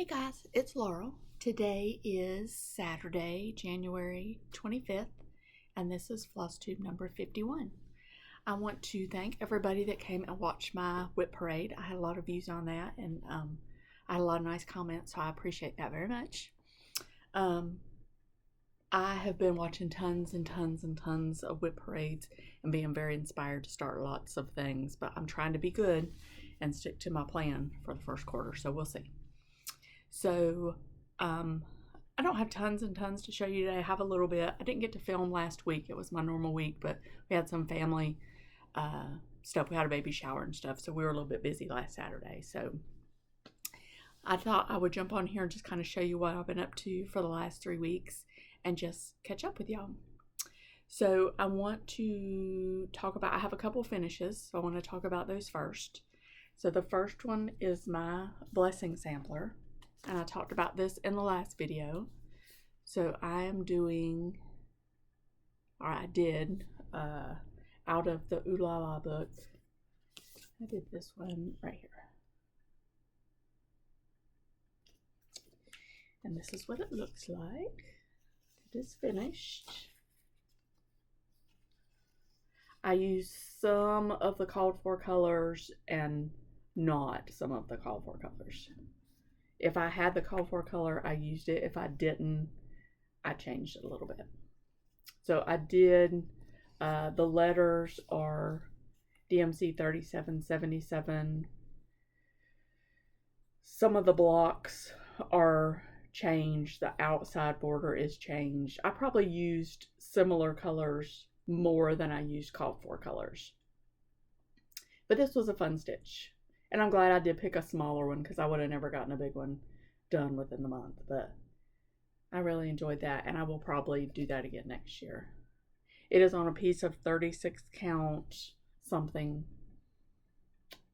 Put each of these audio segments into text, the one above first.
Hey guys, it's Laurel. Today is Saturday, January 25th, and this is FLOSSTUBE number 51. I want to thank everybody that came and watched my whip parade. I had a lot of views on that, and I had a lot of nice comments, so I appreciate that very much. I have been watching tons and tons and tons of whip parades and being very inspired to start lots of things, but I'm trying to be good and stick to my plan for the first quarter, so we'll see. So, I don't have tons and tons to show you today. I have a little bit. I didn't get to film last week. It was my normal week, but we had some family stuff. We had a baby shower and stuff, so we were a little bit busy last Saturday. So I thought I would jump on here and just kind of show you what I've been up to for the last 3 weeks and just catch up with y'all. So I want to talk about, I have a couple finishes, so I want to talk about those first. So the first one is my blessing sampler. And I talked about this in the last video. So I am doing, or I did, out of the Ooh La La book. I did this one right here. And this is what it looks like. It is finished. I used some of the called for colors and not some of the called for colors. If I had the call for color, I used it. If I didn't, I changed it a little bit. So I did, the letters are DMC 3777. Some of the blocks are changed. The outside border is changed. I probably used similar colors more than I used called for colors. But this was a fun stitch. And I'm glad I did pick a smaller one because I would have never gotten a big one done within the month. But I really enjoyed that, and I will probably do that again next year. It is on a piece of 36 count something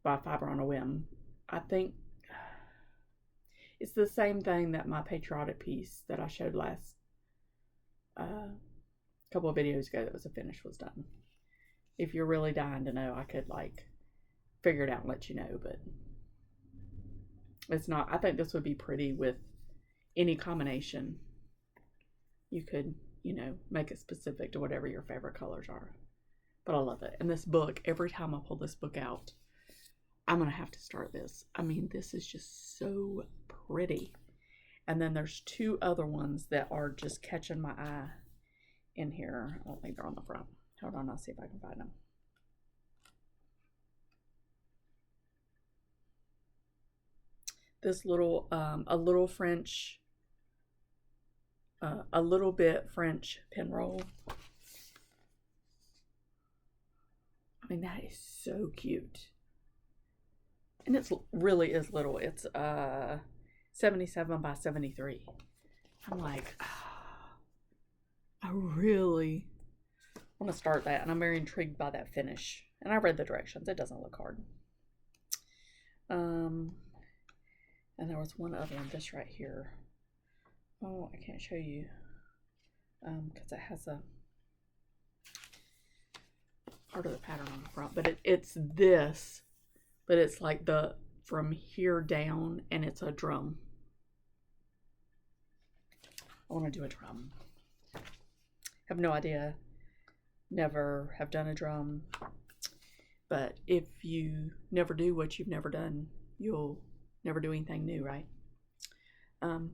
by Fiber on a Whim. I think it's the same thing that my patriotic piece that I showed last couple of videos ago that was a finish was done. If you're really dying to know, I could figure it out and let you know, but it's not. I think this would be pretty with any combination. You could, make it specific to whatever your favorite colors are. But I love it. And this book, every time I pull this book out, I'm going to have to start this. I mean, this is just so pretty. And then there's two other ones that are just catching my eye in here. I don't think they're on the front. Hold on, I'll see if I can find them. This little, a little bit French pin roll. I mean, that is so cute. And it really is little. It's 77 by 73. I'm like, I really want to start that. And I'm very intrigued by that finish. And I read the directions. It doesn't look hard. And there was one other one, this right here. Oh, I can't show you because it has a part of the pattern on the front. But it's this, but it's like the from here down, and it's a drum. I want to do a drum. Have no idea. Never have done a drum. But if you never do what you've never done, you'll never do anything new, right? I'm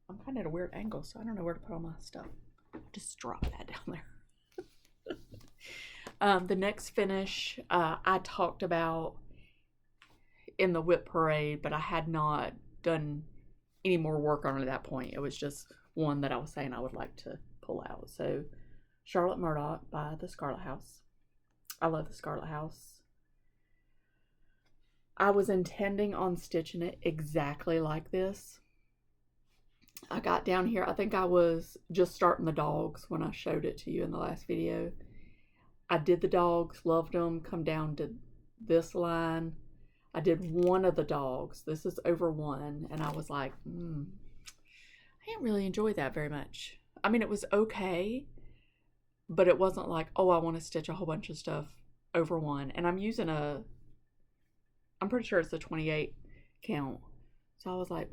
kind of at a weird angle, so I don't know where to put all my stuff. Just drop that down there. The next finish I talked about in the whip parade, but I had not done any more work on it at that point. It was just one that I was saying I would like to pull out. So Charlotte Murdoch by the Scarlet House. I love the Scarlet House. I was intending on stitching it exactly like this. I got down here, I think I was just starting the dogs when I showed it to you in the last video. I did the dogs, loved them, come down to this line. I did one of the dogs. This is over one, and I was like, I didn't really enjoy that very much. I mean, it was okay, but it wasn't like, oh, I want to stitch a whole bunch of stuff over one. And I'm using I'm pretty sure it's a 28 count. So I was like,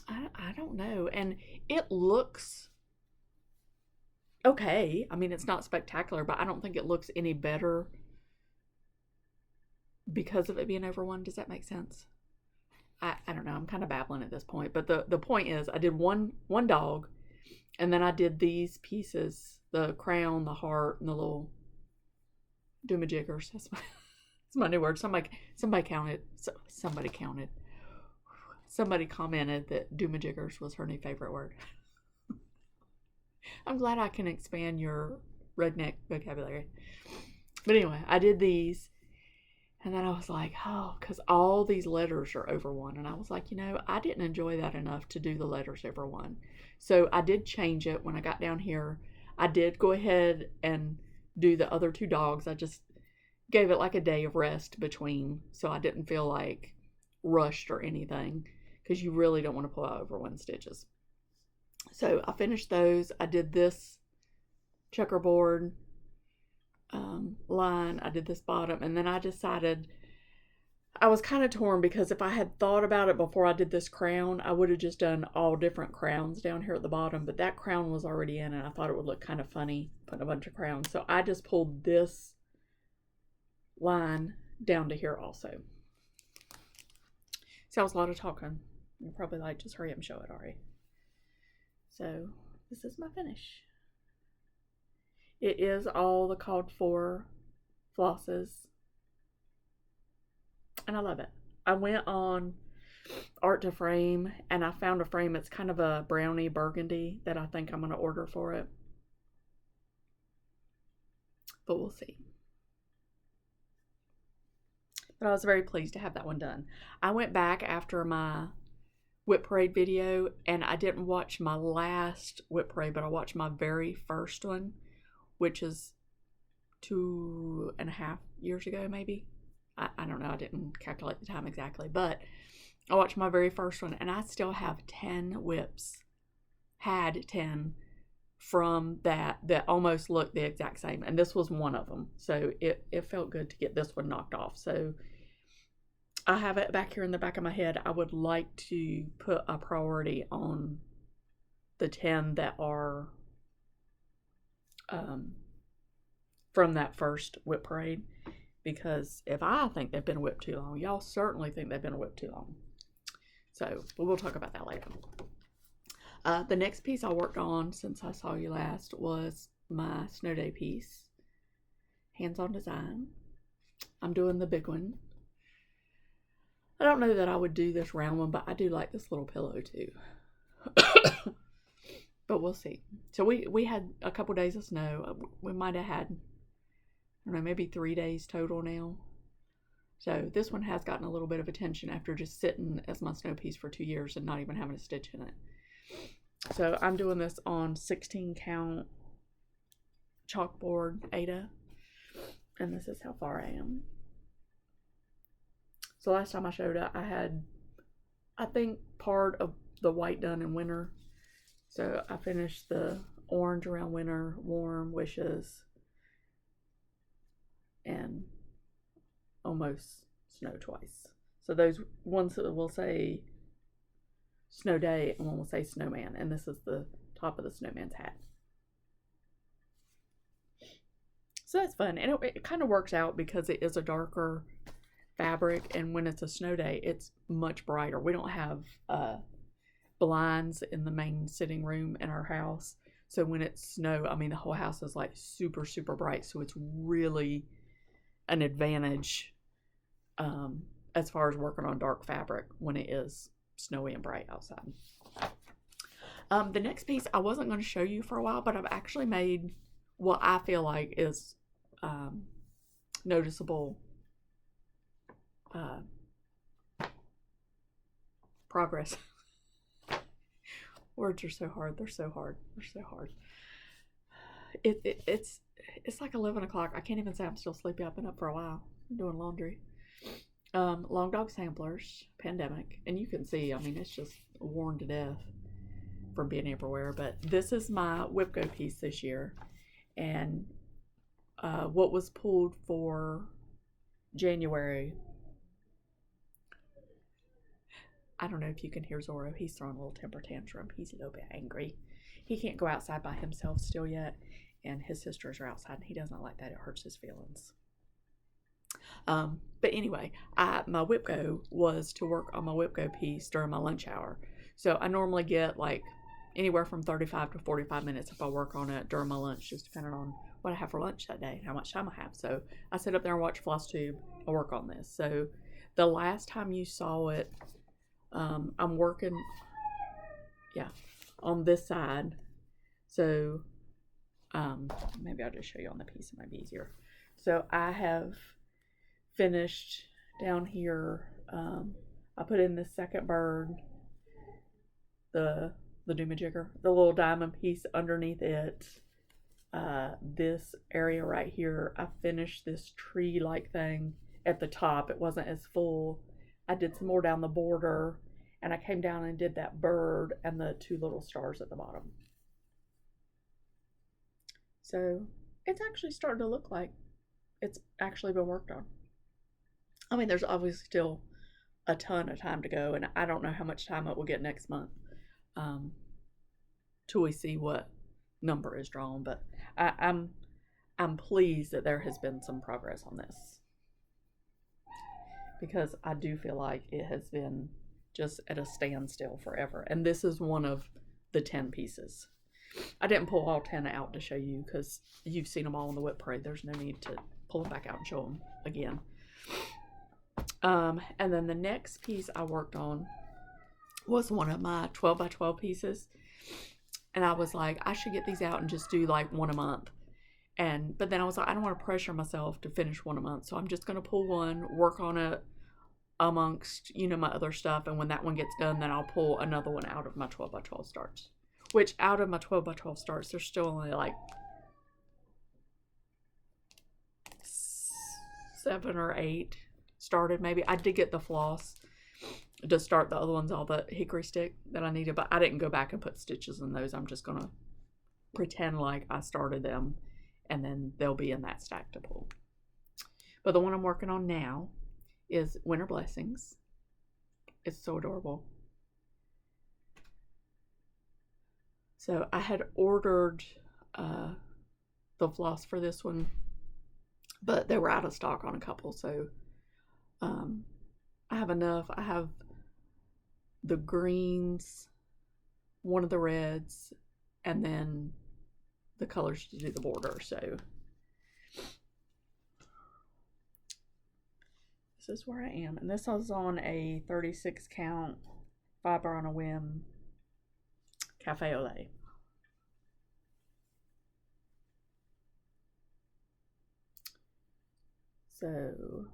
I don't know. And it looks okay. I mean, it's not spectacular, but I don't think it looks any better because of it being over one. Does that make sense? I don't know. I'm kind of babbling at this point, but the point is, I did one dog, and then I did these pieces: the crown, the heart, and the little doomajiggers. That's my new word. Somebody counted. Somebody counted. Somebody commented that doomajiggers was her new favorite word. I'm glad I can expand your redneck vocabulary. But anyway, I did these. And then I was like, oh, because all these letters are over one. And I was like, I didn't enjoy that enough to do the letters over one. So I did change it when I got down here. I did go ahead and do the other two dogs. I just gave it like a day of rest between, so I didn't feel like rushed or anything, because you really don't want to pull out over one stitches. So I finished those. I did this checkerboard line. I did this bottom, and then I decided, I was kind of torn, because if I had thought about it before I did this crown, I would have just done all different crowns down here at the bottom, but that crown was already in, and I thought it would look kind of funny putting a bunch of crowns. So I just pulled this line down to here also. So that was a lot of talking. You're probably like, just hurry up and show it, Ari. So this is my finish. It is all the called for flosses, and I love it. I went on Art to Frame, and I found a frame. It's kind of a brownie burgundy that I think I'm going to order for it, but we'll see. But I was very pleased to have that one done. I went back after my Whip Parade video, and I didn't watch my last Whip Parade, but I watched my very first one, which is 2.5 years ago, maybe. I don't know. I didn't calculate the time exactly, but I watched my very first one, and I still have 10 whips. Had 10 from that almost looked the exact same, and this was one of them. So it felt good to get this one knocked off. So I have it back here in the back of my head. I would like to put a priority on the 10 that are from that first Whip Parade, because if I think they've been whipped too long, y'all certainly think they've been whipped too long. So, but we'll talk about that later. The next piece I worked on since I saw you last was my Snow Day piece, hands-on design. I'm doing the big one. I don't know that I would do this round one, but I do like this little pillow too. But we'll see. So we had a couple days of snow. We might have had, I don't know, maybe 3 days total now. So this one has gotten a little bit of attention after just sitting as my snow piece for 2 years and not even having a stitch in it. So I'm doing this on 16 count chalkboard Ada, and this is how far I am. So last time I showed it, I had, I think, part of the white done in winter. So I finished the orange around winter, warm, wishes, and almost snow twice. So those ones that will say Snow Day and one will say Snowman, and this is the top of the snowman's hat. So that's fun, and it kind of works out because it is a darker fabric, and when it's a snow day, it's much brighter. We don't have blinds in the main sitting room in our house, so when it's snow, I mean, the whole house is like super, super bright, so it's really an advantage as far as working on dark fabric when it is snowy and bright outside. The next piece I wasn't going to show you for a while, but I've actually made what I feel like is noticeable progress. Words are so hard. They're so hard. They're so hard. It's like 11 o'clock. I can't even say I'm still sleepy. I've been up for a while. I'm doing laundry. Long dog samplers, pandemic, and you can see, I mean, it's just worn to death from being everywhere. But this is my Whipco piece this year, and what was pulled for January, I don't know if you can hear Zorro. He's throwing a little temper tantrum. He's a little bit angry. He can't go outside by himself still yet, and his sisters are outside, and he doesn't like that. It hurts his feelings. But anyway, my whip go was to work on my whip go piece during my lunch hour. So I normally get like anywhere from 35 to 45 minutes if I work on it during my lunch, just depending on what I have for lunch that day and how much time I have. So I sit up there and watch FLOSSTUBE and work on this. So the last time you saw it, I'm working, on this side. So maybe I'll just show you on the piece. It might be easier. So I have finished down here. I put in the second bird, the doomajigger, the little diamond piece underneath it. This area right here, I finished this tree-like thing at the top. It wasn't as full. I did some more down the border, and I came down and did that bird and the two little stars at the bottom. So it's actually starting to look like it's actually been worked on. I mean, there's obviously still a ton of time to go, and I don't know how much time it will get next month till we see what number is drawn, but I'm pleased that there has been some progress on this, because I do feel like it has been just at a standstill forever, and this is one of the 10 pieces. I didn't pull all 10 out to show you because you've seen them all in the whip parade. There's no need to pull them back out and show them again. And then the next piece I worked on was one of my 12 by 12 pieces. And I was like, I should get these out and just do like one a month. But then I was like, I don't want to pressure myself to finish one a month. So I'm just going to pull one, work on it amongst, my other stuff. And when that one gets done, then I'll pull another one out of my 12 by 12 starts. Which out of my 12 by 12 starts, there's still only like 7 or 8 started maybe. I did get the floss to start the other ones, all the hickory stick that I needed, but I didn't go back and put stitches in those. I'm just going to pretend like I started them, and then they'll be in that stack to pull. But the one I'm working on now is Winter Blessings. It's so adorable. So I had ordered the floss for this one, but they were out of stock on a couple. So I have enough. I have the greens, one of the reds, and then the colors to do the border. So this is where I am. And this was on a 36 count Fiber on a Whim Cafe au lait. So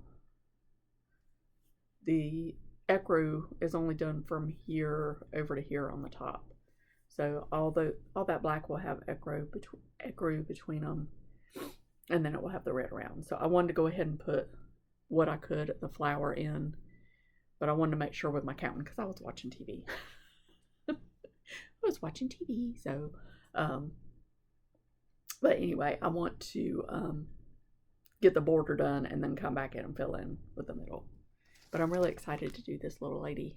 the ecru is only done from here over to here on the top. So all that black will have ecru between them, and then it will have the red around. So I wanted to go ahead and put what I could the flower in, but I wanted to make sure with my counting because I was watching TV. So but anyway, I want to get the border done and then come back in and fill in with the middle. But I'm really excited to do this little lady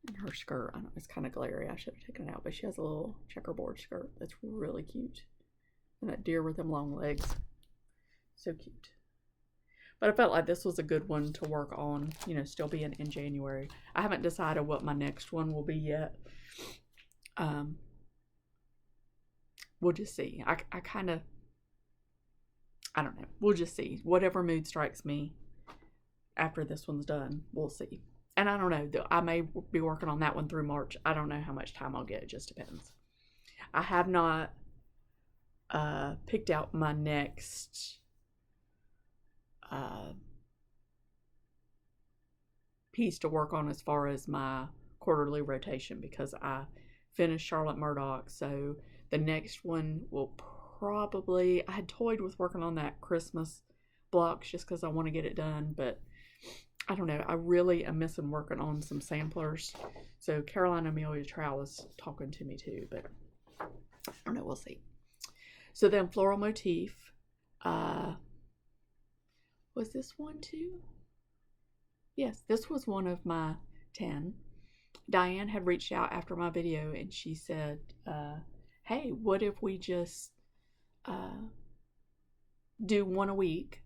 and her skirt. I know it's kind of glary. I should have taken it out, but she has a little checkerboard skirt that's really cute, and that deer with them long legs, so cute. But I felt like this was a good one to work on, still being in January. I haven't decided what my next one will be yet. We'll just see. I don't know. We'll just see. Whatever mood strikes me after this one's done, we'll see. And I don't know. I may be working on that one through March. I don't know how much time I'll get. It just depends. I have not picked out my next piece to work on as far as my quarterly rotation, because I finished Charlotte Murdoch. So the next one will probably, I had toyed with working on that Christmas blocks just because I want to get it done, but I don't know. I really am missing working on some samplers. So Carolina Amelia Trowell is talking to me too, but I don't know. We'll see. So then Floral Motif. Was this one too? Yes, this was one of my 10. Diane had reached out after my video and she said, hey, what if we just do one a week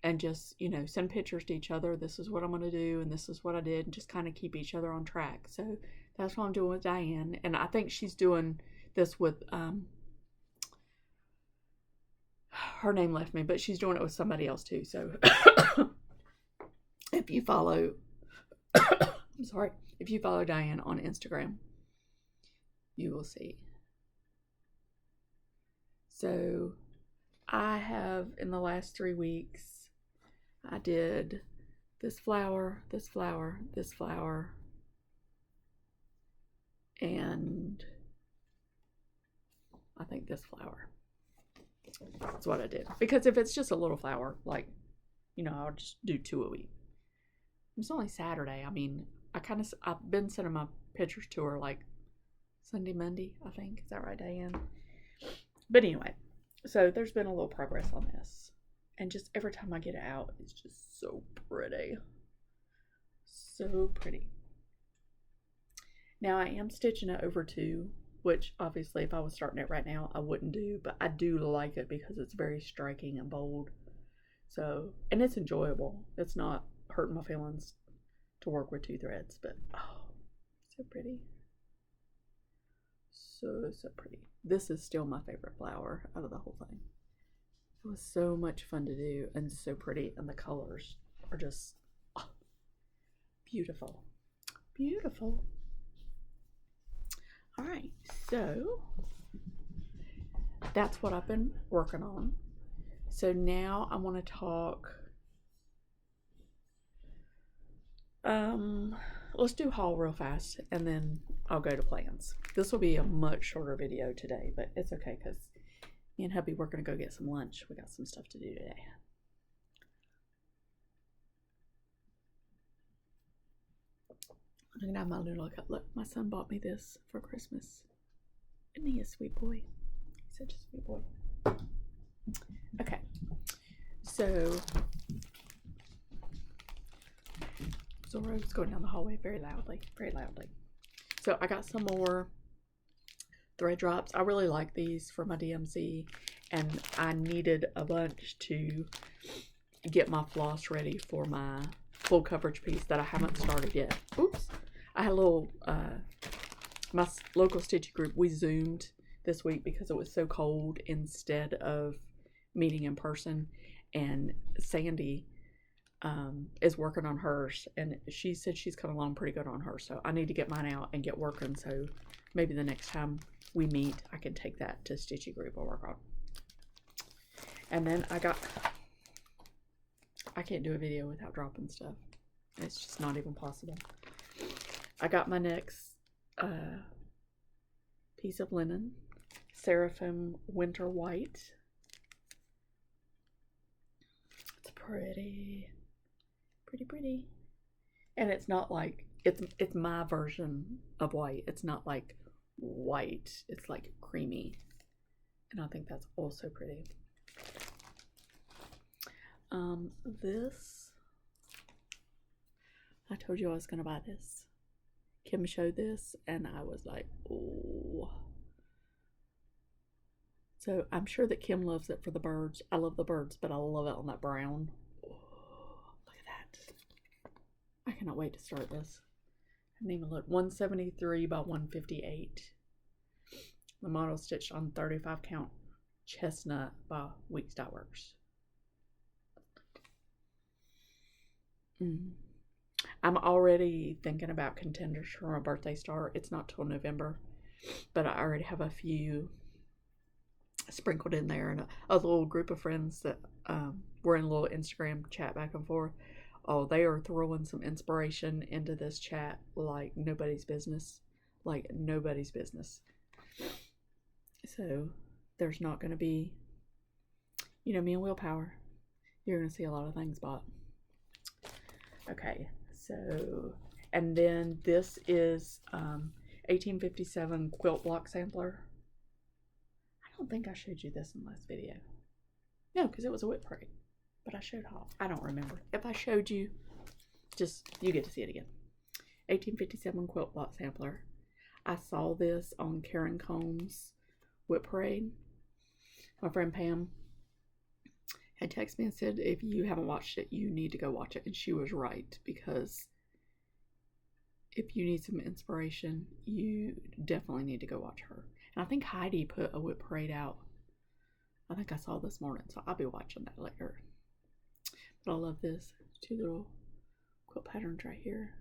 and just, you know, send pictures to each other. This is what I'm going to do and this is what I did, and just kind of keep each other on track. So that's what I'm doing with Diane. And I think she's doing this with, her name left me, but she's doing it with somebody else too. So if you follow, I'm sorry, if you follow Diane on Instagram, you will see. So I have, in the last 3 weeks, I did this flower, this flower, this flower, and I think this flower. That's what I did. Because if it's just a little flower, like, you know, I'll just do 2 a week. It's only Saturday. I mean, I've been sending my pictures to her like Sunday, Monday, I think. Is that right, Diane? But anyway, so there's been a little progress on this. And just every time I get it out, it's just so pretty. So pretty. Now I am stitching it over 2, which obviously if I was starting it right now, I wouldn't do. But I do like it because it's very striking and bold. So, and it's enjoyable. It's not hurting my feelings to work with 2 threads. But, oh, so pretty. So pretty. This is still my favorite flower out of the whole thing. It was so much fun to do and so pretty, and the colors are just beautiful. Beautiful. All right, so that's what I've been working on. So now I want to talk, let's do haul real fast and then I'll go to plans. This will be a much shorter video today, but it's okay because me and hubby, we're going to go get some lunch. We got some stuff to do today. I'm going to have my little look. Look, my son bought me this for Christmas. Isn't he a sweet boy? He's such a sweet boy. Okay. So, Zoro's going down the hallway very loudly, very loudly. So I got some more thread drops. I really like these for my DMC, and I needed a bunch to get my floss ready for my full coverage piece that I haven't started yet. Oops. I had a little, my local stitching group, we Zoomed this week because it was so cold instead of meeting in person, and Sandy is working on hers, and she said she's coming along pretty good on hers, so I need to get mine out and get working, so maybe the next time we meet I can take that to stitching group or work on. And then I can't do a video without dropping stuff. It's just not even possible. I got my next piece of linen, Seraphim Winter White. It's pretty. And it's not like, it's my version of white. It's not like white. It's like creamy. And I think that's also pretty. This, I told you I was going to buy this. Kim showed this and I was like, oh. So I'm sure that Kim loves it for the birds. I love the birds, but I love it on that brown. Oh, look at that. I cannot wait to start this. I haven't even looked. 173 by 158. The model stitched on 35 count chestnut by Weeks Dot Works. I'm already thinking about contenders for my birthday star. It's not till November, but I already have a few sprinkled in there, and a little group of friends that we're in a little Instagram chat back and forth. Oh, they are throwing some inspiration into this chat like nobody's business. Like nobody's business. So there's not going to be, you know, me and Willpower. You're going to see a lot of things bought. Okay, so, and then this is 1857 quilt block sampler. I don't think I showed you this in the last video. No, because it was a whip parade. But I showed haul. I don't remember. If I showed you, just, you get to see it again. 1857 quilt block sampler. I saw this on Karen Combs' Whip Parade. My friend Pam had texted me and said, if you haven't watched it, you need to go watch it. And she was right, because if you need some inspiration, you definitely need to go watch her. And I think Heidi put a Whip Parade out. I think I saw this morning, so I'll be watching that later. But I love this. 2 little quilt patterns right here.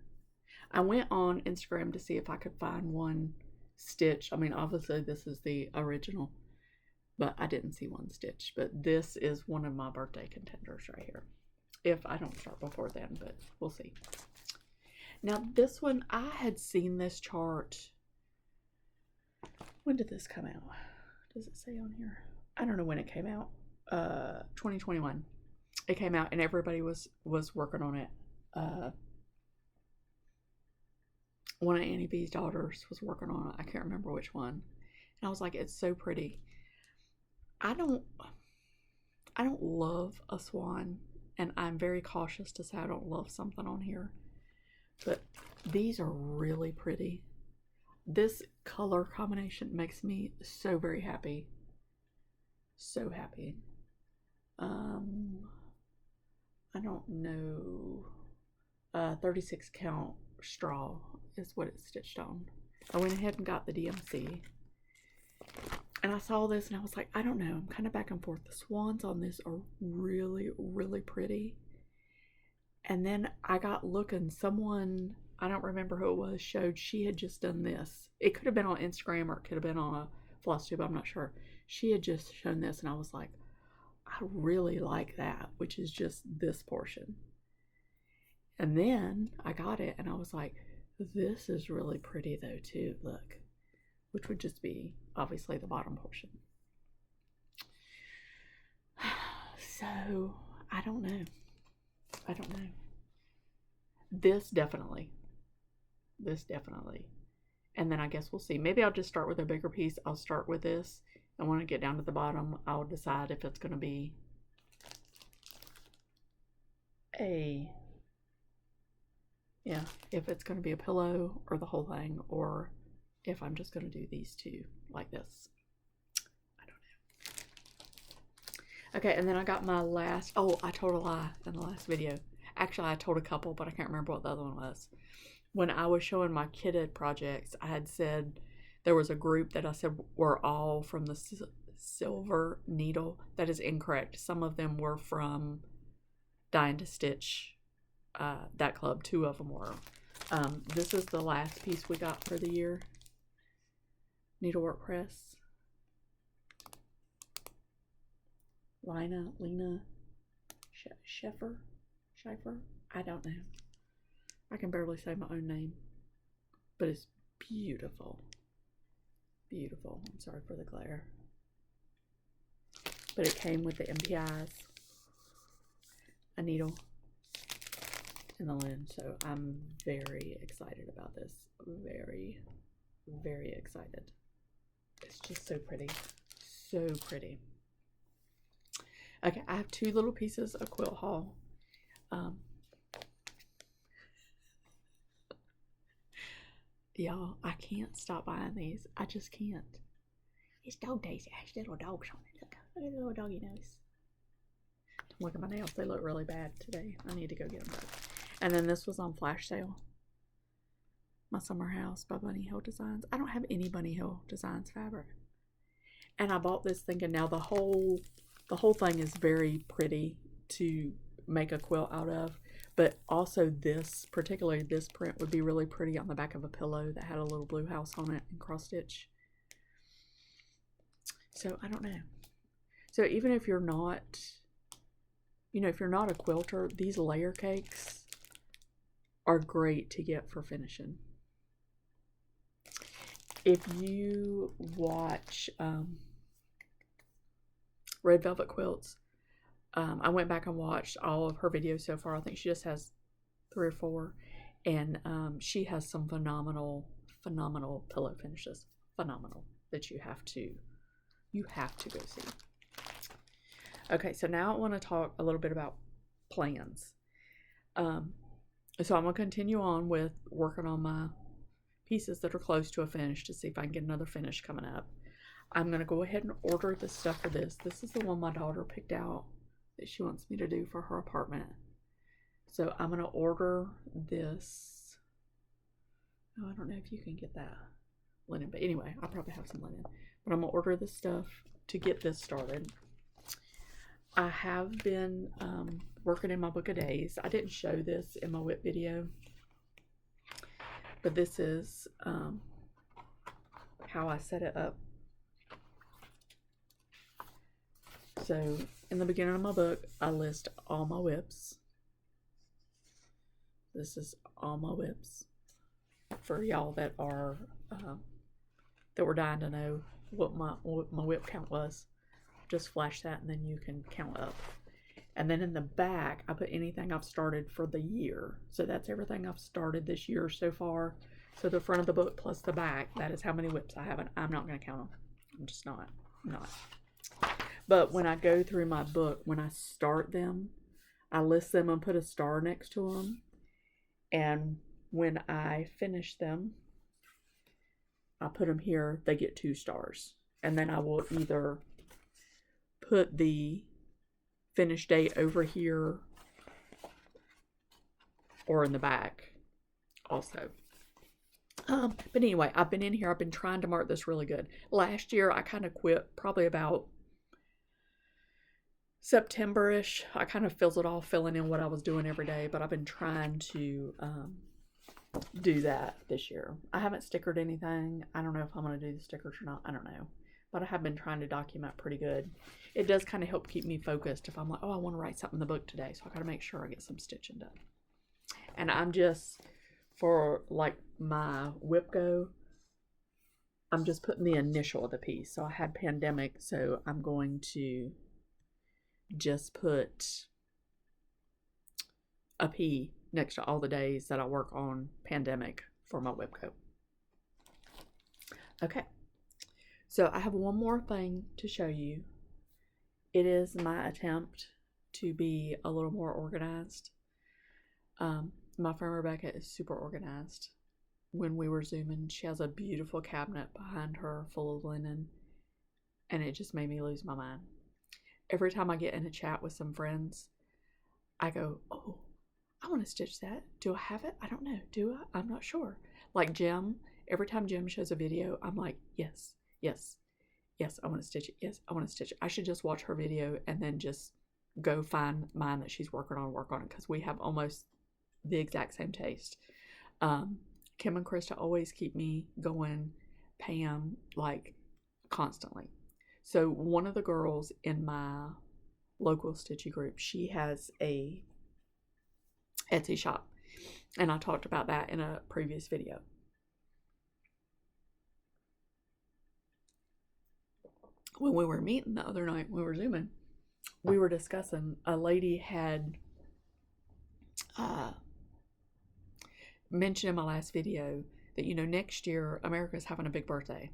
I went on Instagram to see if I could find one stitch. I mean, obviously this is the original, but I didn't see one stitch. But this is one of my birthday contenders right here, if I don't start before then, but we'll see. Now this one, I had seen this chart. When did this come out? Does it say on here? I don't know when it came out. 2021. It came out and everybody was working on it. One of Annie B's daughters was working on it. I can't remember which one. And I was like, it's so pretty. I don't love a swan, and I'm very cautious to say I don't love something on here. But these are really pretty. This color combination makes me so very happy. So happy. I don't know. 36 count straw is what it's stitched on. I went ahead and got the DMC. And I saw this and I was like, I don't know. I'm kind of back and forth. The swans on this are really, really pretty. And then I got looking. Someone, I don't remember who it was, showed she had just done this. It could have been on Instagram or it could have been on a FLOSSTUBE. I'm not sure. She had just shown this and I was like, I really like that, which is just this portion. And then I got it and I was like, this is really pretty though too, look. Which would just be obviously the bottom portion. So, I don't know. This definitely. And then I guess we'll see. Maybe I'll just start with a bigger piece. I'll start with this. And when I get down to the bottom, I'll decide if it's going to be if it's going to be a pillow or the whole thing, or if I'm just going to do these two like this. I don't know. Okay, and then I got my last, I told a lie in the last video. Actually, I told a couple, but I can't remember what the other one was. When I was showing my kitted projects, I had said there was a group that I said were all from the Silver Needle. That is incorrect. Some of them were from Dying to Stitch, that club. 2 of them were. This is the last piece we got for the year. Needlework Press. Lena Schiffer? I don't know. I can barely say my own name. But it's beautiful. Beautiful. I'm sorry for the glare. But it came with the MPIs, a needle, and the lid. So I'm very excited about this. Very, very excited. It's just so pretty. So pretty. Okay, I have 2 little pieces of quilt haul. Y'all, I can't stop buying these. I just can't. It's dog days. It has little dogs on it. Look at the little doggy nose. Look at my nails. They look really bad today. I need to go get them done. And then this was on flash sale. My Summer House by Bunny Hill Designs. I don't have any Bunny Hill Designs fabric. And I bought this thinking now the whole thing is very pretty to make a quilt out of. But also this, particularly this print, would be really pretty on the back of a pillow that had a little blue house on it and cross stitch. So I don't know. So even if you're not, if you're not a quilter, these layer cakes are great to get for finishing. If you watch Red Velvet Quilts, I went back and watched all of her videos so far. I think she just has 3 or 4, and she has some phenomenal pillow finishes. Phenomenal, that you have to go see. Okay, so now I want to talk a little bit about plans. So I'm going to continue on with working on my pieces that are close to a finish to see if I can get another finish coming up. I'm going to go ahead and order the stuff for this. This is the one my daughter picked out that she wants me to do for her apartment. So I'm going to order this. Oh, I don't know if you can get that linen, but anyway, I probably have some linen. But I'm going to order this stuff to get this started. I have been working in my book of days. I didn't show this in my whip video, but this is how I set it up. So in the beginning of my book, I list all my whips. This is all my whips for y'all that are that were dying to know what my whip count was. Just flash that and then you can count up. And then in the back, I put anything I've started for the year. So that's everything I've started this year so far. So the front of the book plus the back, that is how many whips I have. And I'm not going to count them. I'm just not. But when I go through my book, when I start them, I list them and put a star next to them. And when I finish them, I put them here, they get 2 stars. And then I will either put the finish date over here or in the back also. But anyway, I've been in here, I've been trying to mark this really good. Last year, I kind of quit probably about September-ish. I kind of fizzled off filling in what I was doing every day, but I've been trying to do that this year. I haven't stickered anything. I don't know if I'm going to do the stickers or not. I don't know. But I have been trying to document pretty good. It does kind of help keep me focused if I'm like, oh, I want to write something in the book today. So I got to make sure I get some stitching done. And I'm just, for like my whip go, I'm just putting the initial of the piece. So I had pandemic, so I'm going to just put a P next to all the days that I work on pandemic for my whip coat. Okay. So I have one more thing to show you. It is my attempt to be a little more organized. My friend Rebecca is super organized. When we were Zooming, she has a beautiful cabinet behind her full of linen, and it just made me lose my mind. Every time I get in a chat with some friends, I go, oh, I want to stitch that. Do I have it? I don't know. Do I? I'm not sure. Like Jim, every time Jim shows a video, I'm like, yes, I want to stitch it. Yes, I want to stitch it. I should just watch her video and then just go find mine that she's working on, work on it, because we have almost the exact same taste. Kim and Krista always keep me going, Pam, like constantly. So one of the girls in my local stitchy group, she has a Etsy shop, and I talked about that in a previous video. When we were meeting the other night, when we were Zooming, we were discussing, a lady had mentioned in my last video that, you know, next year America's having a big birthday.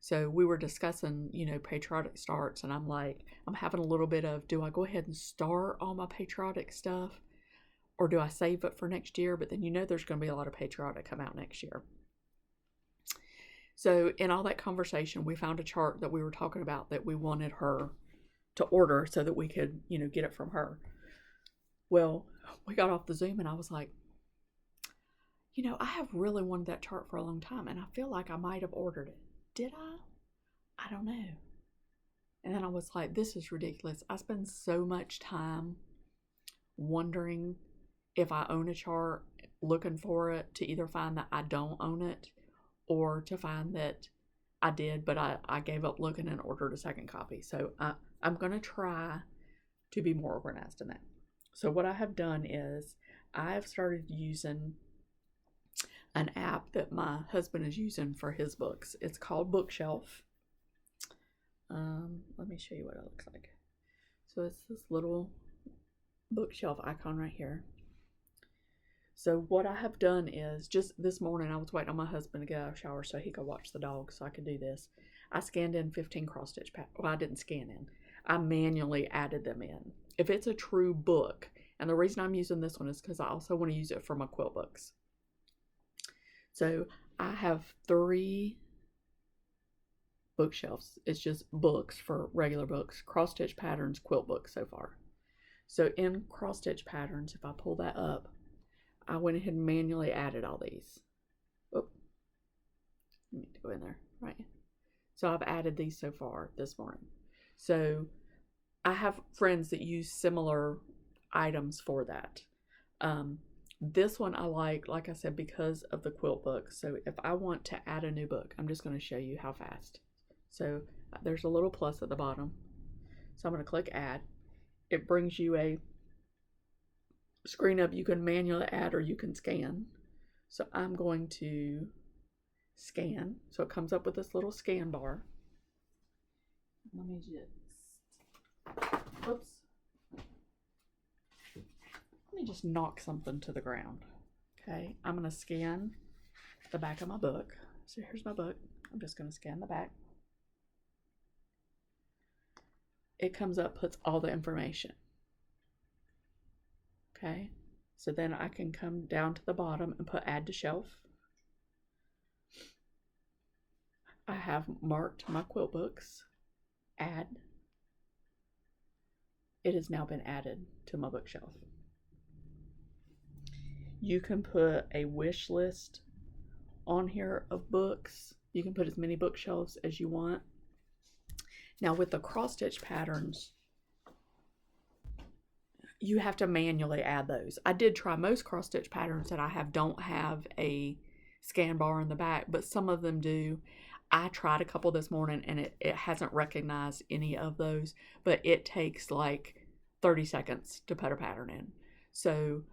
So we were discussing, you know, patriotic starts, and I'm like, I'm having a little bit of, do I go ahead and start all my patriotic stuff, or do I save it for next year? But then, you know, there's going to be a lot of patriotic come out next year. So in all that conversation, we found a chart that we were talking about that we wanted her to order so that we could, you know, get it from her. Well, we got off the Zoom and I was like, you know, I have really wanted that chart for a long time, and I feel like I might have ordered it. Did I? I don't know. And then I was like, this is ridiculous. I spend so much time wondering if I own a chart, looking for it, to either find that I don't own it, or to find that I did, but I gave up looking and ordered a second copy. So I'm going to try to be more organized in that. So what I have done is I have started using an app that my husband is using for his books. It's called Bookshelf. Let me show you what it looks like. So it's this little bookshelf icon right here. So what I have done is, just this morning I was waiting on my husband to get out of the shower so he could watch the dog so I could do this. I scanned in 15 cross stitch patterns. Well, I didn't scan in. I manually added them in. If it's a true book And the reason I'm using this one is because I also want to use it for my quilt books. So I have 3 bookshelves. It's just books for regular books, cross stitch patterns, quilt books so far. So in cross stitch patterns, if I pull that up, I went ahead and manually added all these. Oh, I need to go in there, right? So I've added these so far this morning. So I have friends that use similar items for that. This one I like I said, because of the quilt book. So if I want to add a new book, I'm just going to show you how fast. So there's a little plus at the bottom. So I'm going to click add. It brings you a screen up. You can manually add or you can scan. So I'm going to scan. So it comes up with this little scan bar. Let me just, whoops. Let me just knock something to the ground. Okay, I'm going to scan the back of my book. So here's my book. I'm just going to scan the back. It comes up, puts all the information. Okay, so then I can come down to the bottom and put add to shelf. I have marked my quilt books, add. It has now been added to my bookshelf. You can put a wish list on here of books. You can put as many bookshelves as you want. Now with the cross stitch patterns, you have to manually add those. I did try most cross stitch patterns that I have don't have a scan bar in the back, but some of them do. I tried a couple this morning and it hasn't recognized any of those, but it takes like 30 seconds to put a pattern in. So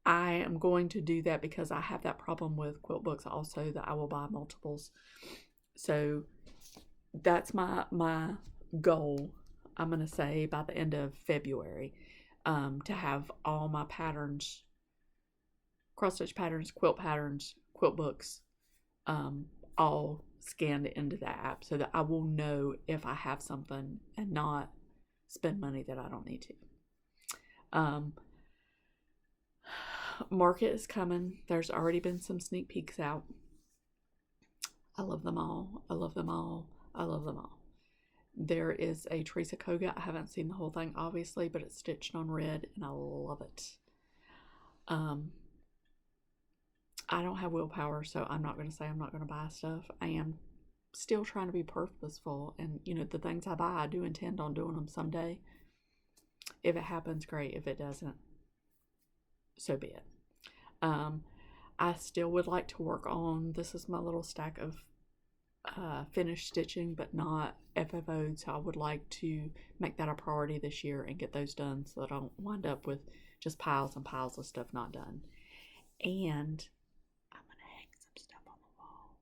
I am going to do that because I have that problem with quilt books also, that I will buy multiples. So that's my goal, I'm going to say, by the end of February, to have all my patterns, cross stitch patterns, quilt books, all scanned into that app, so that I will know if I have something and not spend money that I don't need to. Market is coming. There's already been some sneak peeks out. I love them all. I love them all. I love them all. There is a Teresa Koga. I haven't seen the whole thing, obviously, but it's stitched on red, and I love it. I don't have willpower, so I'm not going to say I'm not going to buy stuff. I am still trying to be purposeful, and the things I buy, I do intend on doing them someday. If it happens, great. If it doesn't, so be it. I still would like to work on, this is my little stack of finished stitching, but not FFO'd, so I would like to make that a priority this year and get those done so that I don't wind up with just piles and piles of stuff not done. And I'm going to hang some stuff on the wall.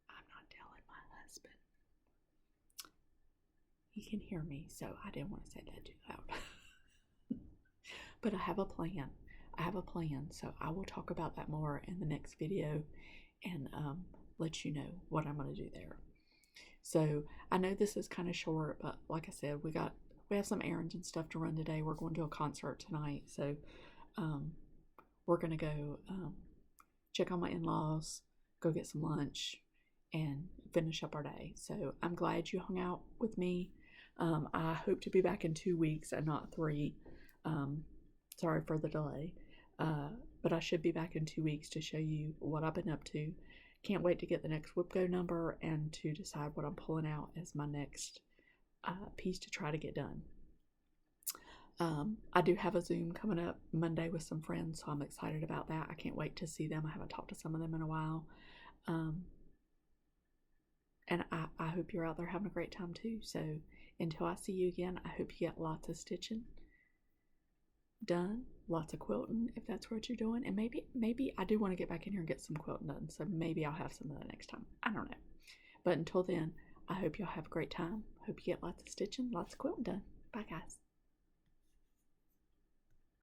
I'm not telling my husband. He can hear me, so I didn't want to say that too loud. But I have a plan. So I will talk about that more in the next video and let you know what I'm going to do there. So I know this is kind of short, but like I said, we have some errands and stuff to run today. We're going to a concert tonight, so we're going to go check on my in-laws, go get some lunch, and finish up our day. So I'm glad you hung out with me. I hope to be back in 2 weeks and not 3. Sorry for the delay. But I should be back in 2 weeks to show you what I've been up to. Can't wait to get the next WIPGO number and to decide what I'm pulling out as my next piece to try to get done. I do have a Zoom coming up Monday with some friends, so I'm excited about that. I can't wait to see them. I haven't talked to some of them in a while. And I hope you're out there having a great time too. So until I see you again, I hope you get lots of stitching done, lots of quilting if that's what you're doing, and maybe I do want to get back in here and get some quilting done, so maybe I'll have some of that next time. I don't know, but until then, I hope y'all have a great time. Hope you get lots of stitching, lots of quilting done. Bye guys.